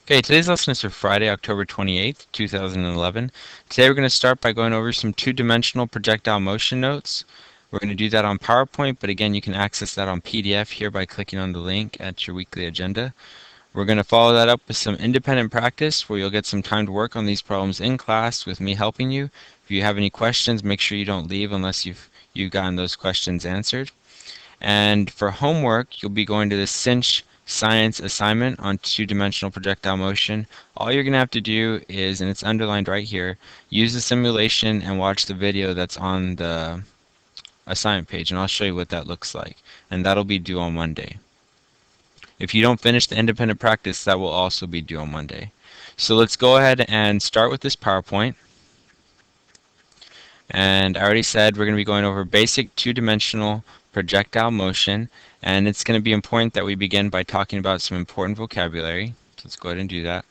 Okay, today's lesson is for Friday, October 28th, 2011. Today we're going to start by going over some two-dimensional projectile motion notes. We're going to do that on PowerPoint, but again, you can access that on PDF here by clicking on the link at your weekly agenda. We're going to follow that up with some independent practice where you'll get some time to work on these problems in class with me helping you. If you have any questions, make sure you don't leave unless you've gotten those questions answered. And for homework, you'll be going to the Cinch Science assignment on two-dimensional projectile motion. All you're going to have to do is, and it's underlined right here, use the simulation and watch the video that's on the assignment page, and I'll show you what that looks like. And that'll be due on Monday. If you don't finish the independent practice, that will also be due on Monday. So let's go ahead and start with this PowerPoint. And I already said we're going to be going over basic two-dimensional projectile motion, and it's going to be important that we begin by talking about some important vocabulary. So let's go ahead and do that.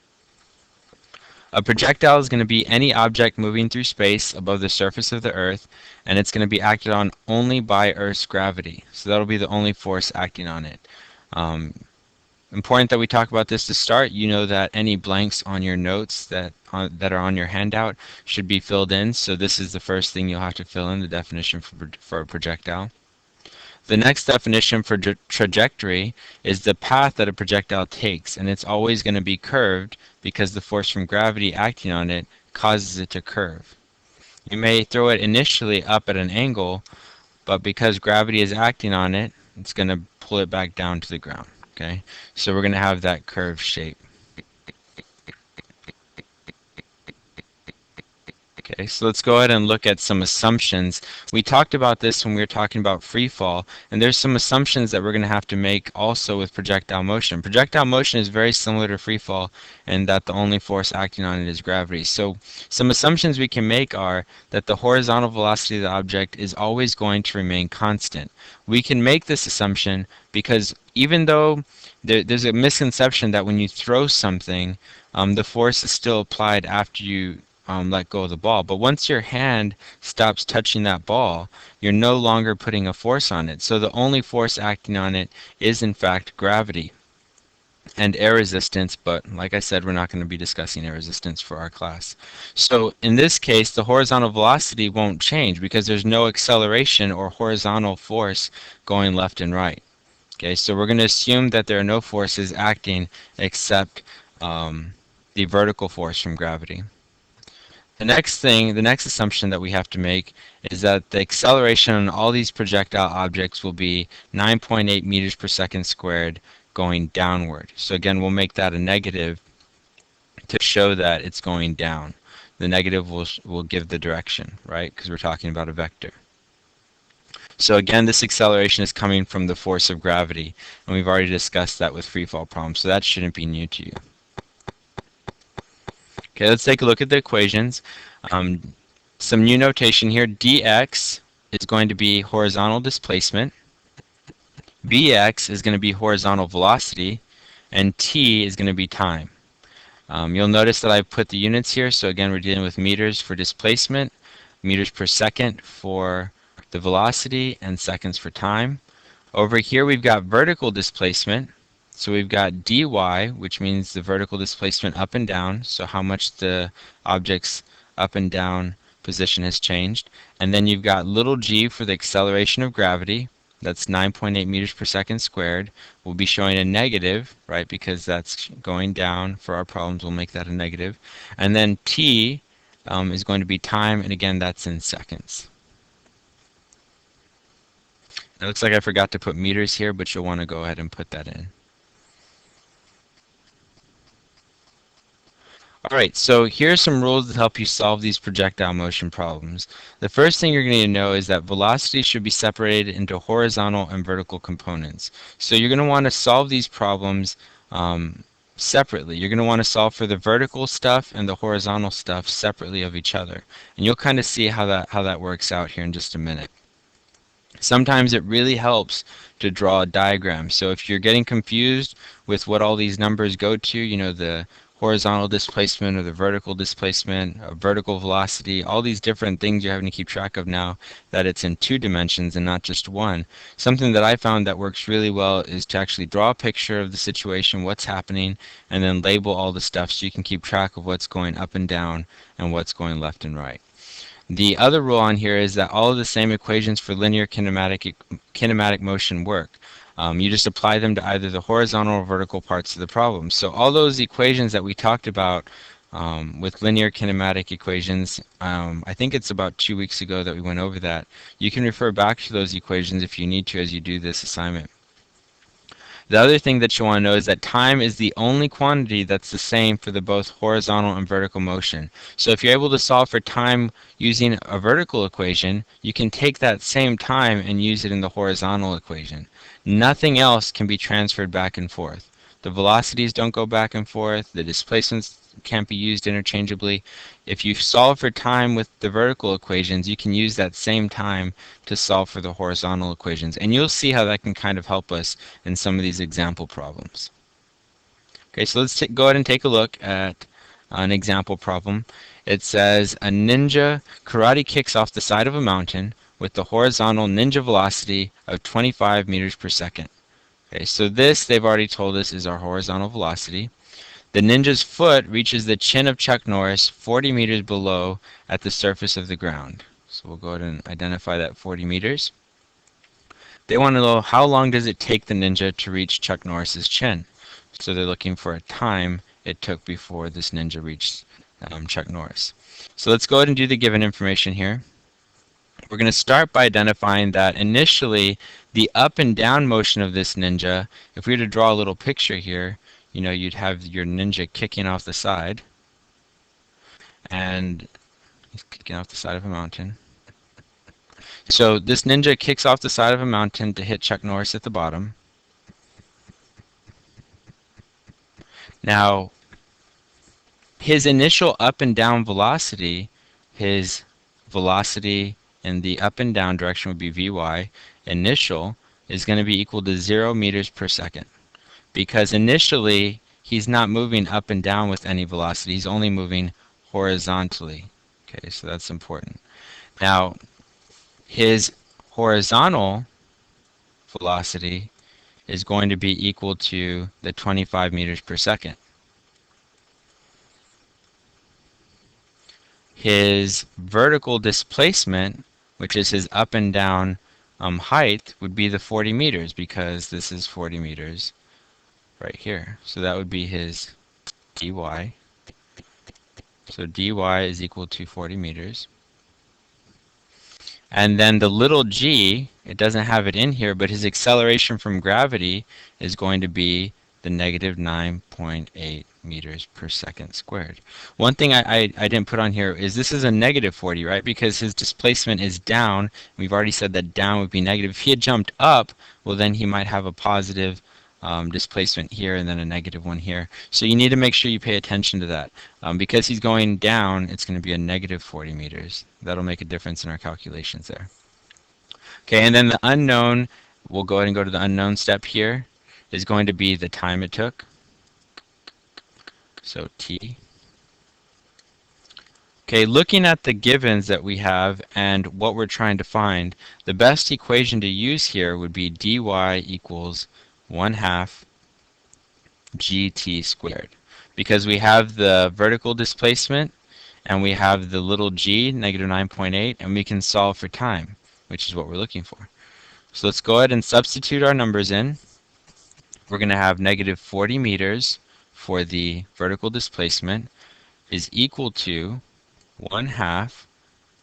A projectile is going to be any object moving through space above the surface of the Earth, and it's going to be acted on only by Earth's gravity. So that'll be the only force acting on it. Important that we talk about this to start. You know that any blanks on your notes that are on your handout should be filled in. So this is the first thing you'll have to fill in, the definition for a projectile. The next definition for trajectory is the path that a projectile takes, and it's always going to be curved because the force from gravity acting on it causes it to curve. You may throw it initially up at an angle, but because gravity is acting on it, it's going to pull it back down to the ground. Okay, so we're going to have that curved shape. Okay, so let's go ahead and look at some assumptions. We talked about this when we were talking about free fall, and there's some assumptions that we're going to have to make also with projectile motion. Projectile motion is very similar to free fall in that the only force acting on it is gravity. So some assumptions we can make are that the horizontal velocity of the object is always going to remain constant. We can make this assumption because even though there's a misconception that when you throw something, the force is still applied after you let go of the ball. But once your hand stops touching that ball, you're no longer putting a force on it. So the only force acting on it is in fact gravity and air resistance, but like I said, we're not going to be discussing air resistance for our class. So in this case, the horizontal velocity won't change because there's no acceleration or horizontal force going left and right. Okay, so we're going to assume that there are no forces acting except the vertical force from gravity. The next assumption that we have to make is that the acceleration on all these projectile objects will be 9.8 meters per second squared going downward. So again, we'll make that a negative to show that it's going down. The negative will give the direction, right? Because we're talking about a vector. So again, this acceleration is coming from the force of gravity, and we've already discussed that with free fall problems, so that shouldn't be new to you. Okay, let's take a look at the equations. Some new notation here. dx is going to be horizontal displacement. Bx is going to be horizontal velocity. And t is going to be time. You'll notice that I put the units here. So again, we're dealing with meters for displacement, meters per second for the velocity, and seconds for time. Over here, we've got vertical displacement. So we've got dy, which means the vertical displacement up and down, so how much the object's up and down position has changed. And then you've got little g for the acceleration of gravity. That's 9.8 meters per second squared. We'll be showing a negative, right, because that's going down. For our problems, we'll make that a negative. And then t is going to be time, and again, that's in seconds. It looks like I forgot to put meters here, but you'll want to go ahead and put that in. Alright, so here are some rules that help you solve these projectile motion problems. The first thing you're going to know is that velocity should be separated into horizontal and vertical components. So you're going to want to solve these problems separately. You're going to want to solve for the vertical stuff and the horizontal stuff separately of each other. And you'll kind of see how that works out here in just a minute. Sometimes it really helps to draw a diagram. So if you're getting confused with what all these numbers go to, you know, the horizontal displacement or the vertical displacement, vertical velocity, all these different things you're having to keep track of now that it's in 2 dimensions and not just one. Something that I found that works really well is to actually draw a picture of the situation, what's happening, and then label all the stuff so you can keep track of what's going up and down and what's going left and right. The other rule on here is that all of the same equations for linear kinematic motion work. You just apply them to either the horizontal or vertical parts of the problem. So all those equations that we talked about with linear kinematic equations, I think it's about 2 weeks ago that we went over that. You can refer back to those equations if you need to as you do this assignment. The other thing that you want to know is that time is the only quantity that's the same for the both horizontal and vertical motion. So if you're able to solve for time using a vertical equation, you can take that same time and use it in the horizontal equation. Nothing else can be transferred back and forth. The velocities don't go back and forth, the displacements can't be used interchangeably. If you solve for time with the vertical equations, you can use that same time to solve for the horizontal equations. And you'll see how that can kind of help us in some of these example problems. Okay, so let's go ahead and take a look at an example problem. It says a ninja karate kicks off the side of a mountain with the horizontal ninja velocity of 25 meters per second. Okay, so this, they've already told us, is our horizontal velocity. The ninja's foot reaches the chin of Chuck Norris 40 meters below at the surface of the ground. So we'll go ahead and identify that 40 meters. They want to know how long does it take the ninja to reach Chuck Norris's chin. So they're looking for a time it took before this ninja reached Chuck Norris. So let's go ahead and do the given information here. We're going to start by identifying that initially the up and down motion of this ninja, if we were to draw a little picture here, you'd have your ninja kicking off the side, and he's kicking off the side of a mountain. So this ninja kicks off the side of a mountain to hit Chuck Norris at the bottom. Now, his initial up and down velocity, his velocity in the up and down direction would be Vy. Initial is going to be equal to 0 meters per second. Because initially, he's not moving up and down with any velocity. He's only moving horizontally. Okay, so that's important. Now, his horizontal velocity is going to be equal to the 25 meters per second. His vertical displacement, which is his up and down height, would be the 40 meters because this is 40 meters right here. So that would be his dy. So dy is equal to 40 meters. And then the little g, it doesn't have it in here, but his acceleration from gravity is going to be the negative 9.8 meters per second squared. One thing I didn't put on here is this is a negative 40, right? Because his displacement is down. We've already said that down would be negative. If he had jumped up, well, then he might have a positive displacement here and then a negative one here. So you need to make sure you pay attention to that. Because he's going down, it's going to be a negative 40 meters. That'll make a difference in our calculations there. Okay, and then the unknown, we'll go ahead and go to the unknown step here, is going to be the time it took. So t. Okay, looking at the givens that we have and what we're trying to find, the best equation to use here would be dy equals 1/2 gt squared. Because we have the vertical displacement and we have the little g, negative 9.8, and we can solve for time, which is what we're looking for. So let's go ahead and substitute our numbers in. We're going to have negative 40 meters for the vertical displacement is equal to 1/2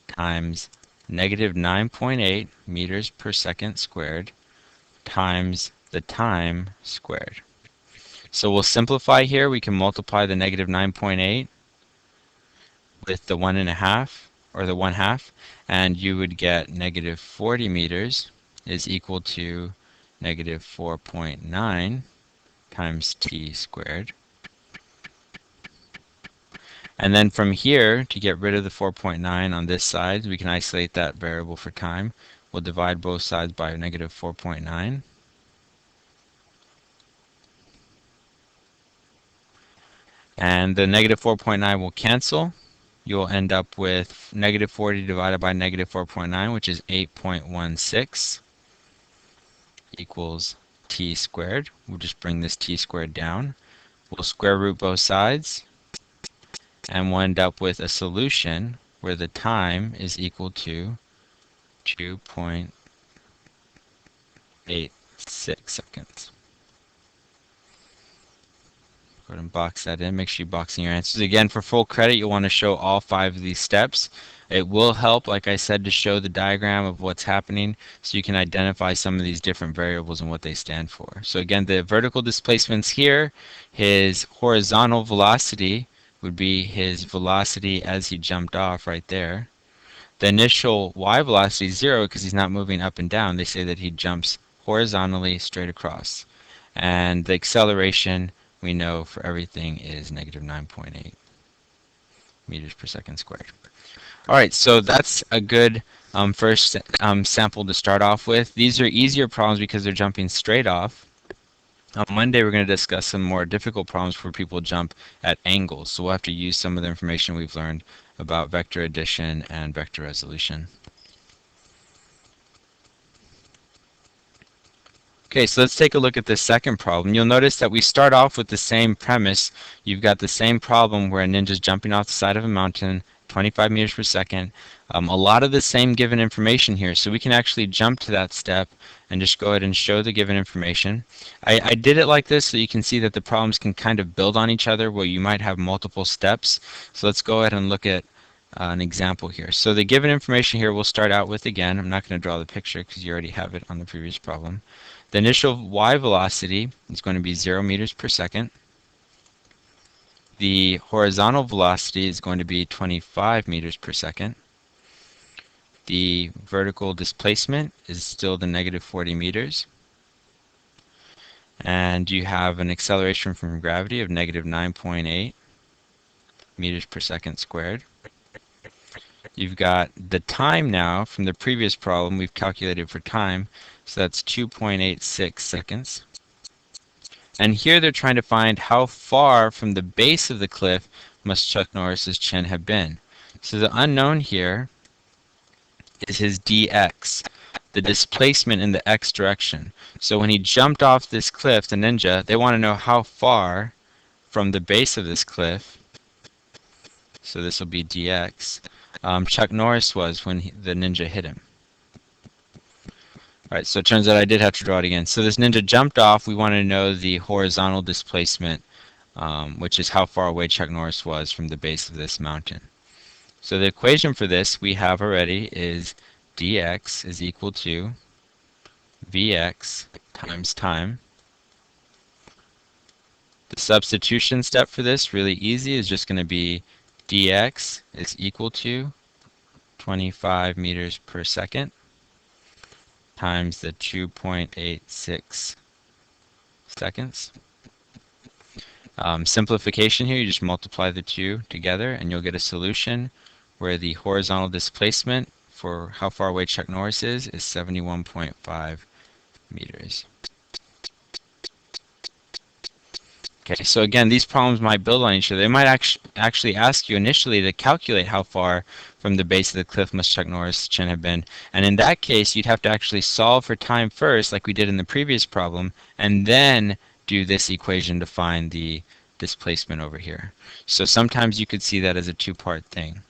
times negative 9.8 meters per second squared times the time squared. So we'll simplify here. We can multiply the negative 9.8 with the 1.5 or the 1/2, and you would get negative 40 meters is equal to negative 4.9 times t squared. And then from here, to get rid of the 4.9 on this side, we can isolate that variable for time. We'll divide both sides by negative 4.9. And the negative 4.9 will cancel. You'll end up with negative 40 divided by negative 4.9, which is 8.16 equals t squared. We'll just bring this t squared down. We'll square root both sides, and we'll end up with a solution where the time is equal to 2.86 seconds. Go ahead and box that in. Make sure you box in your answers. Again, for full credit, you'll want to show all 5 of these steps. It will help, like I said, to show the diagram of what's happening so you can identify some of these different variables and what they stand for. So again, the vertical displacements here, his horizontal velocity would be his velocity as he jumped off right there. The initial y velocity is 0 because he's not moving up and down. They say that he jumps horizontally straight across. And the acceleration, we know for everything, is negative 9.8 meters per second squared. All right, so that's a good first sample to start off with. These are easier problems because they're jumping straight off. On Monday, we're going to discuss some more difficult problems where people jump at angles. So we'll have to use some of the information we've learned about vector addition and vector resolution. Okay, so let's take a look at this second problem. You'll notice that we start off with the same premise. You've got the same problem where a ninja's jumping off the side of a mountain, 25 meters per second. A lot of the same given information here, so we can actually jump to that step and just go ahead and show the given information. I did it like this so you can see that the problems can kind of build on each other where you might have multiple steps. So let's go ahead and look at an example here. So the given information here we'll start out with again. I'm not going to draw the picture because you already have it on the previous problem. The initial y velocity is going to be 0 meters per second. The horizontal velocity is going to be 25 meters per second. The vertical displacement is still the negative 40 meters. And you have an acceleration from gravity of negative 9.8 meters per second squared. You've got the time now from the previous problem we've calculated for time, so that's 2.86 seconds. And here they're trying to find how far from the base of the cliff must Chuck Norris's chin have been. So the unknown here is his dx, the displacement in the x direction. So when he jumped off this cliff, the ninja, they want to know how far from the base of this cliff, so this will be dx, Chuck Norris was when the ninja hit him. Alright, so it turns out I did have to draw it again. So this ninja jumped off. We want to know the horizontal displacement, which is how far away Chuck Norris was from the base of this mountain. So the equation for this we have already is dx is equal to vx times time. The substitution step for this, really easy, is just going to be dx is equal to 25 meters per second times the 2.86 seconds. Simplification here, you just multiply the two together and you'll get a solution where the horizontal displacement for how far away Chuck Norris is 71.5 meters. Okay, so again, these problems might build on each other. They might actually ask you initially to calculate how far from the base of the cliff must Chuck Norris' chin have been. And in that case, you'd have to actually solve for time first, like we did in the previous problem, and then do this equation to find the displacement over here. So sometimes you could see that as a two-part thing.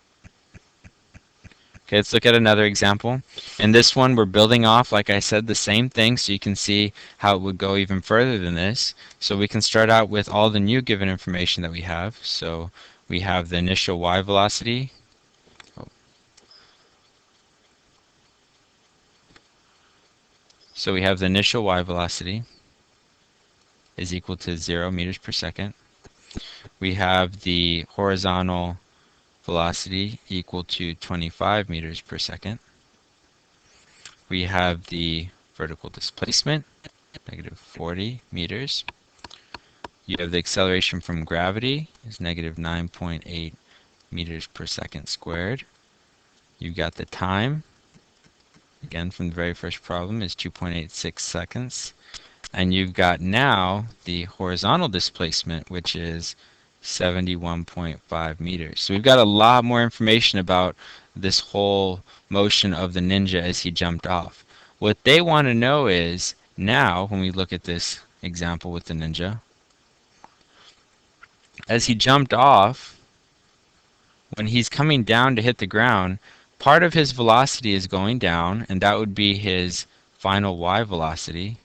Okay, let's look at another example. In this one, we're building off, like I said, the same thing, so you can see how it would go even further than this. So we can start out with all the new given information that we have. So we have the initial y velocity. So we have the initial y velocity is equal to 0 meters per second. We have the horizontal velocity equal to 25 meters per second. We have the vertical displacement, negative 40 meters. You have the acceleration from gravity is negative 9.8 meters per second squared. You've got the time, again from the very first problem, is 2.86 seconds. And you've got now the horizontal displacement, which is 71.5 meters. So we've got a lot more information about this whole motion of the ninja as he jumped off. What they want to know is, now when we look at this example with the ninja, as he jumped off, when he's coming down to hit the ground, part of his velocity is going down, and that would be his final y velocity.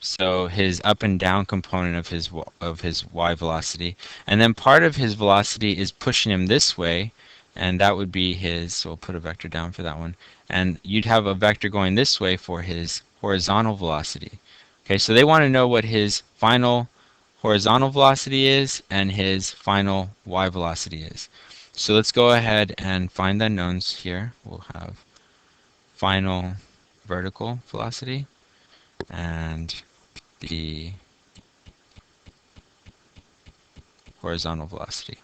So his up and down component of his y velocity, and then part of his velocity is pushing him this way, and that would be his. So we'll put a vector down for that one, and you'd have a vector going this way for his horizontal velocity. Okay, so they want to know what his final horizontal velocity is and his final y velocity is. So let's go ahead and find the unknowns here. We'll have final vertical velocity and the horizontal velocity.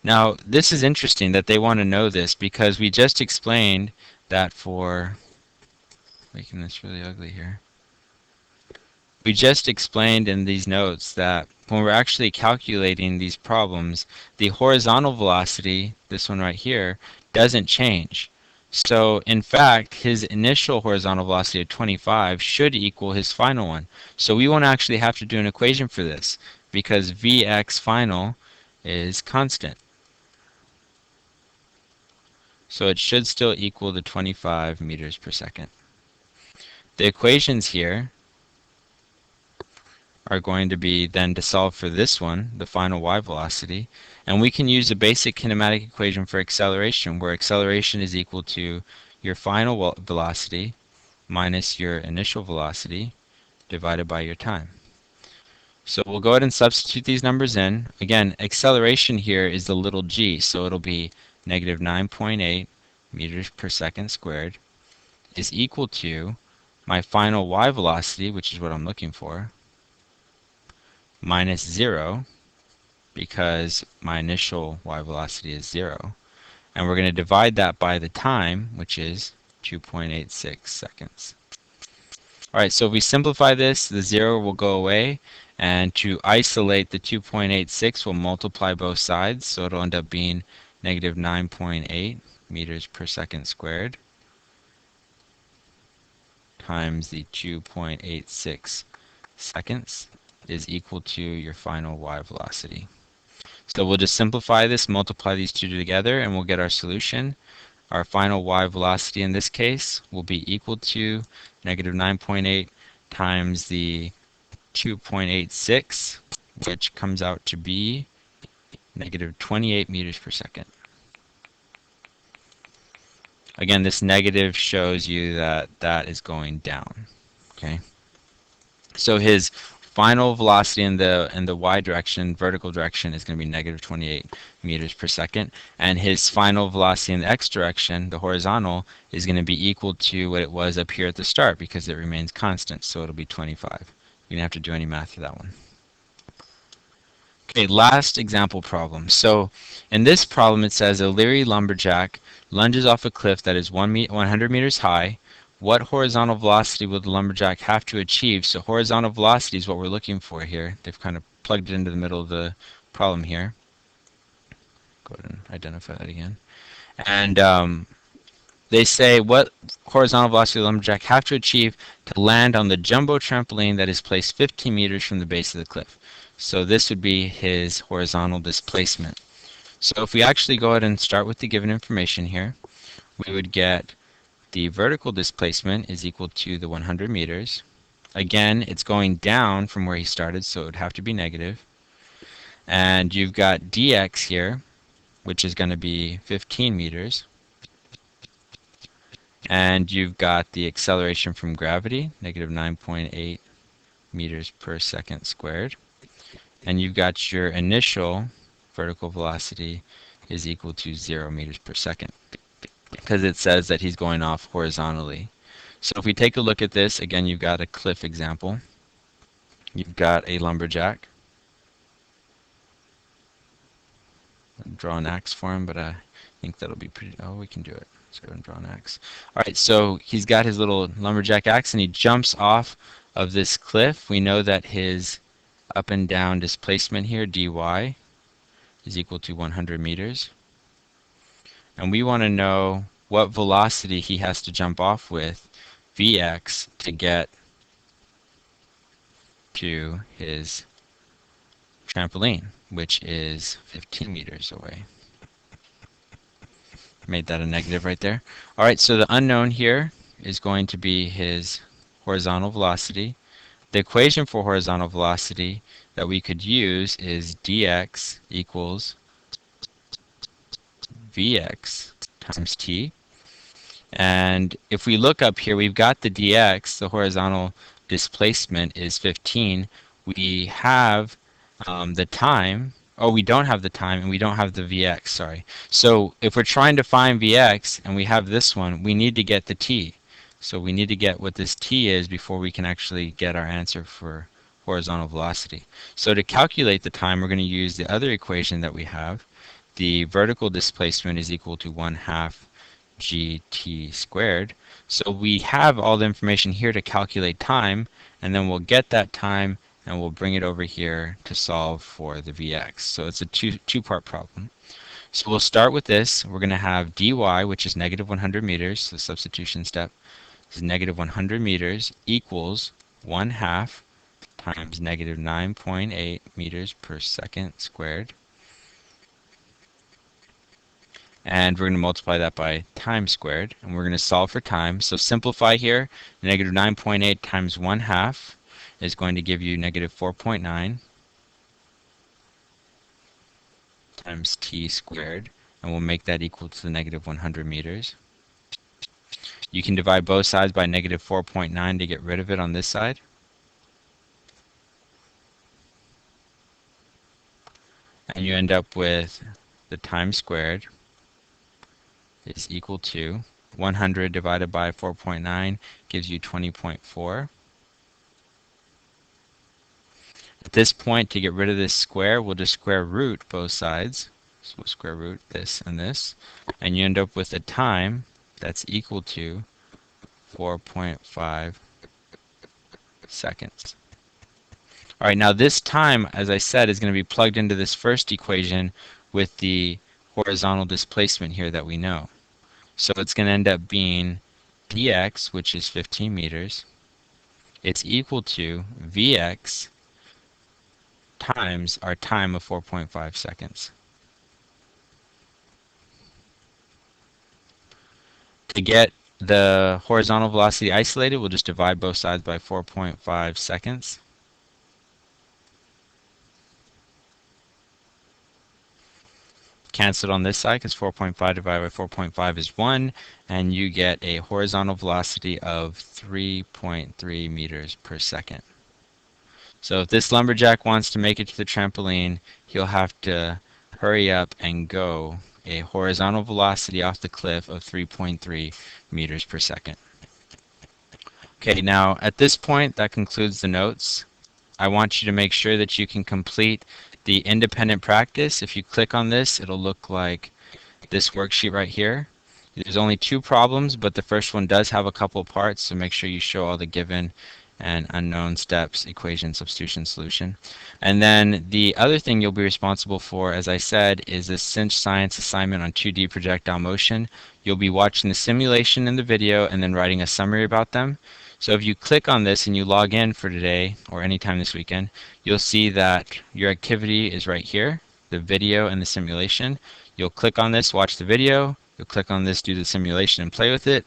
Now, this is interesting that they want to know this because we just explained that for making this really ugly here. We just explained in these notes that when we're actually calculating these problems, the horizontal velocity, this one right here, doesn't change. So in fact, his initial horizontal velocity of 25 should equal his final one. So we won't actually have to do an equation for this because Vx final is constant. So it should still equal the 25 meters per second. The equations here are going to be then to solve for this one, the final y velocity, and we can use a basic kinematic equation for acceleration, where acceleration is equal to your final velocity minus your initial velocity divided by your time. So we'll go ahead and substitute these numbers in. Again, acceleration here is the little g, so it'll be negative 9.8 meters per second squared is equal to my final y velocity, which is what I'm looking for, minus 0, because my initial y velocity is 0. And we're going to divide that by the time, which is 2.86 seconds. All right, so if we simplify this, the 0 will go away. And to isolate the 2.86, we'll multiply both sides. So it'll end up being negative 9.8 meters per second squared times the 2.86 seconds is equal to your final y velocity. So we'll just simplify this, multiply these two together, and we'll get our solution. Our final y velocity in this case will be equal to negative 9.8 times the 2.86, which comes out to be negative 28 meters per second. Again, this negative shows you that that is going down. Okay. So his final velocity in the y direction, vertical direction, is going to be negative 28 meters per second, and his final velocity in the x direction, the horizontal, is going to be equal to what it was up here at the start because it remains constant, so it'll be 25. You don't have to do any math for that one. Okay, last example problem. So in this problem it says a Leary lumberjack lunges off a cliff that is 100 meters high. What horizontal velocity will the lumberjack have to achieve? So horizontal velocity is what we're looking for here. They've kind of plugged it into the middle of the problem here. Go ahead and identify that again. And they say what horizontal velocity will the lumberjack have to achieve to land on the jumbo trampoline that is placed 15 meters from the base of the cliff. So this would be his horizontal displacement. So if we actually go ahead and start with the given information here, we would get the vertical displacement is equal to the 100 meters. Again, it's going down from where he started, so it would have to be negative. And you've got dx here, which is going to be 15 meters. And you've got the acceleration from gravity, negative 9.8 meters per second squared. And you've got your initial vertical velocity is equal to 0 meters per second, because it says that he's going off horizontally. So if we take a look at this, again, you've got a cliff example. You've got a lumberjack. I'll draw an axe for him, but I think that'll be pretty... Oh, we can do it. Let's go and draw an axe. All right, so he's got his little lumberjack axe, and he jumps off of this cliff. We know that his up and down displacement here, dy, is equal to 100 meters. And we want to know what velocity he has to jump off with, Vx, to get to his trampoline, which is 15 meters away. Made that a negative right there. All right, so the unknown here is going to be his horizontal velocity. The equation for horizontal velocity that we could use is dx equals vx times t. And if we look up here, we've got the dx, the horizontal displacement is 15. We have the time. Oh, we don't have the time, and we don't have the Vx, sorry. So if we're trying to find Vx, and we have this one, we need to get the t. So we need to get what this t is before we can actually get our answer for horizontal velocity. So to calculate the time, we're going to use the other equation that we have. The vertical displacement is equal to 1/2 gt squared. So we have all the information here to calculate time, and then we'll get that time and we'll bring it over here to solve for the Vx. So it's a two-part problem. So we'll start with this. We're going to have dy, which is negative 100 meters, the substitution step is negative 100 meters equals 1/2 times negative 9.8 meters per second squared. And we're going to multiply that by time squared, and we're going to solve for time. So simplify here, negative 9.8 times 1/2 is going to give you negative 4.9 times t squared, and we'll make that equal to the negative 100 meters. You can divide both sides by negative 4.9 to get rid of it on this side. And you end up with the time squared is equal to 100 divided by 4.9 gives you 20.4. At this point, to get rid of this square, we'll just square root both sides. So we'll square root this and this. And you end up with a time that's equal to 4.5 seconds. All right, now this time, as I said, is going to be plugged into this first equation with the horizontal displacement here that we know. So it's going to end up being dx, which is 15 meters. It's equal to vx times our time of 4.5 seconds. To get the horizontal velocity isolated, we'll just divide both sides by 4.5 seconds. Cancel it on this side because 4.5 divided by 4.5 is 1, and you get a horizontal velocity of 3.3 meters per second. So if this lumberjack wants to make it to the trampoline, he'll have to hurry up and go a horizontal velocity off the cliff of 3.3 meters per second. Okay, now at this point, that concludes the notes. I want you to make sure that you can complete the independent practice. If you click on this, it'll look like this worksheet right here. There's only 2 problems, but the first one does have a couple parts, so make sure you show all the given and unknown steps, equation, substitution, solution. And then the other thing you'll be responsible for, as I said, is a Cinch Science assignment on 2D projectile motion. You'll be watching the simulation in the video and then writing a summary about them. So if you click on this and you log in for today or anytime this weekend, you'll see that your activity is right here, the video and the simulation. You'll click on this, watch the video. You'll click on this, do the simulation and play with it.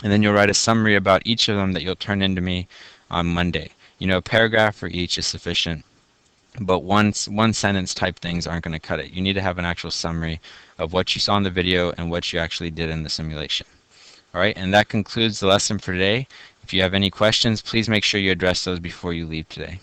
And then you'll write a summary about each of them that you'll turn into me on Monday. You know, a paragraph for each is sufficient, but one sentence type things aren't going to cut it. You need to have an actual summary of what you saw in the video and what you actually did in the simulation. All right, and that concludes the lesson for today. If you have any questions, please make sure you address those before you leave today.